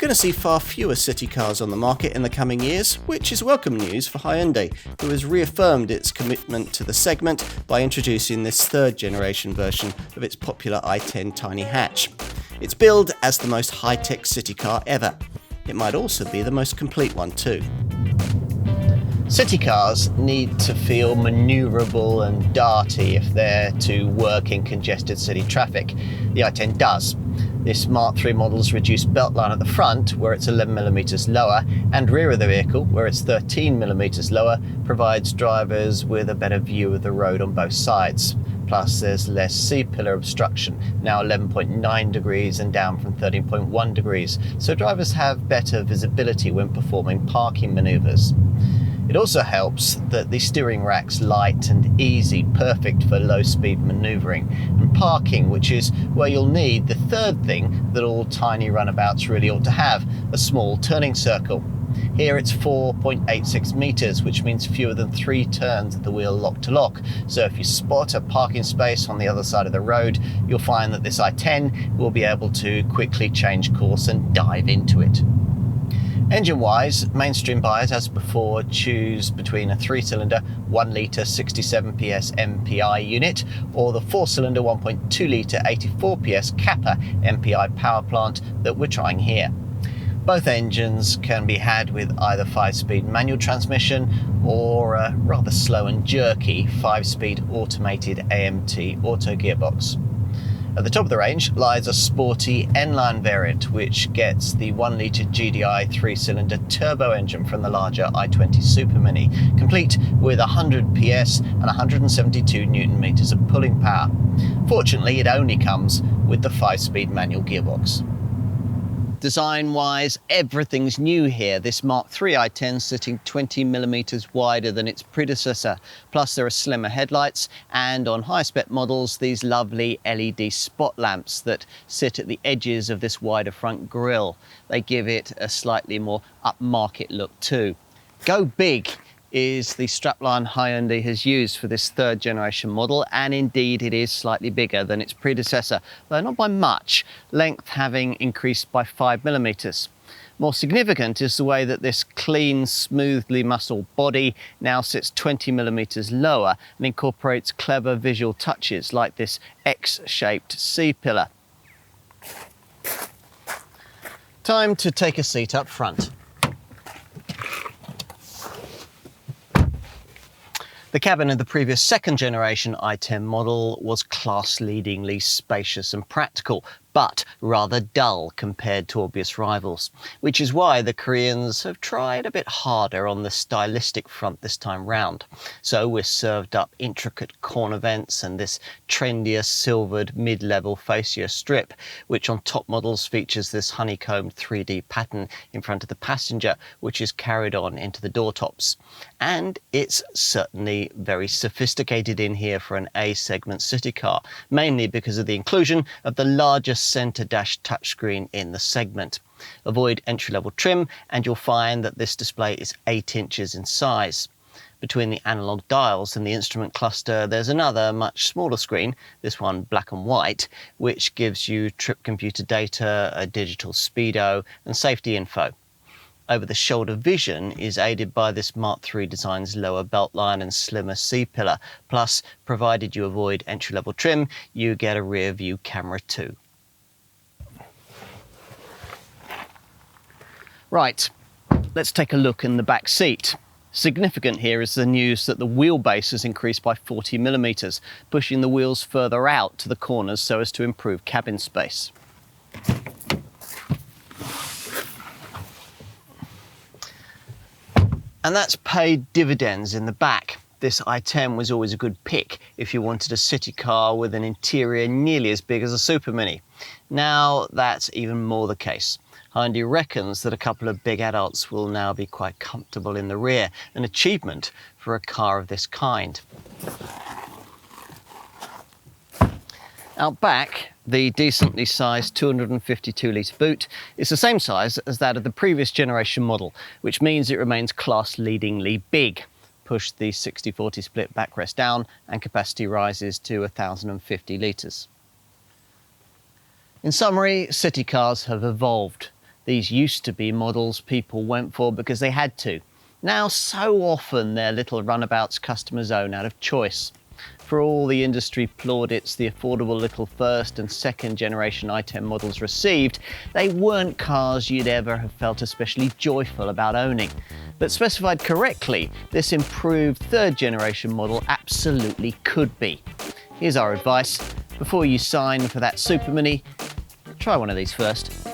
going to see far fewer city cars on the market in the coming years, which is welcome news for Hyundai, who has reaffirmed its commitment to the segment by introducing this third generation version of its popular i10 tiny hatch. It's billed as the most high-tech city car ever. It might also be the most complete one too. City cars need to feel manoeuvrable and darty if they're to work in congested city traffic. The i10 does. This Mark III model's reduced beltline at the front, where it's 11mm lower, and rear of the vehicle, where it's 13mm lower, provides drivers with a better view of the road on both sides. Plus there's less C-pillar obstruction, now 11.9 degrees and down from 13.1 degrees, so drivers have better visibility when performing parking manoeuvres. It also helps that the steering rack's light and easy, perfect for low-speed manoeuvring and parking, which is where you'll need the third thing that all tiny runabouts really ought to have, a small turning circle. Here it's 4.86 metres, which means fewer than 3 turns of the wheel lock to lock. So if you spot a parking space on the other side of the road, you'll find that this i10 will be able to quickly change course and dive into it. Engine-wise, mainstream buyers, as before, choose between a 3-cylinder, 1-litre 67 PS MPI unit or the 4-cylinder 1.2-litre 84 PS Kappa MPI power plant that we're trying here. Both engines can be had with either 5-speed manual transmission or a rather slow and jerky 5-speed automated AMT auto gearbox. At the top of the range lies a sporty N-Line variant, which gets the 1-litre GDI 3-cylinder turbo engine from the larger i20 Super Mini, complete with 100 PS and 172 Nm of pulling power. Fortunately, it only comes with the 5-speed manual gearbox. Design-wise, everything's new here. This Mark III i10 sitting 20mm wider than its predecessor. Plus there are slimmer headlights and on high-spec models these lovely LED spot lamps that sit at the edges of this wider front grille. They give it a slightly more upmarket look too. Go big is the strapline Hyundai has used for this third generation model, and indeed it is slightly bigger than its predecessor, though not by much, length having increased by 5mm. More significant is the way that this clean, smoothly muscled body now sits 20mm lower and incorporates clever visual touches like this X-shaped C-pillar. Time to take a seat up front. The cabin of the previous second generation i10 model was class-leadingly spacious and practical, but rather dull compared to obvious rivals, which is why the Koreans have tried a bit harder on the stylistic front this time round. So we're served up intricate corner vents and this trendier silvered mid-level fascia strip, which on top models features this honeycombed 3D pattern in front of the passenger, which is carried on into the door tops. And it's certainly very sophisticated in here for an A-segment city car, mainly because of the inclusion of the largest centre dash touchscreen in the segment. Avoid entry-level trim and you'll find that this display is 8 inches in size. Between the analog dials and the instrument cluster there's another much smaller screen, this one black and white, which gives you trip computer data, a digital speedo and safety info. Over-the-shoulder vision is aided by this Mark III design's lower beltline and slimmer C-pillar, plus provided you avoid entry-level trim you get a rear view camera too. Right, let's take a look in the back seat. Significant here is the news that the wheelbase has increased by 40mm, pushing the wheels further out to the corners so as to improve cabin space. And that's paid dividends in the back. This i10 was always a good pick if you wanted a city car with an interior nearly as big as a Super Mini. Now that's even more the case. Hyundai reckons that a couple of big adults will now be quite comfortable in the rear, an achievement for a car of this kind. Out back, the decently sized 252-litre boot is the same size as that of the previous generation model, which means it remains class-leadingly big. Push the 60-40 split backrest down and capacity rises to 1,050 litres. In summary, city cars have evolved. These used to be models people went for because they had to. Now, so often they're little runabouts customers own out of choice. For all the industry plaudits the affordable little first and second generation i10 models received, they weren't cars you'd ever have felt especially joyful about owning. But specified correctly, this improved third generation model absolutely could be. Here's our advice: before you sign for that Super Mini, try one of these first.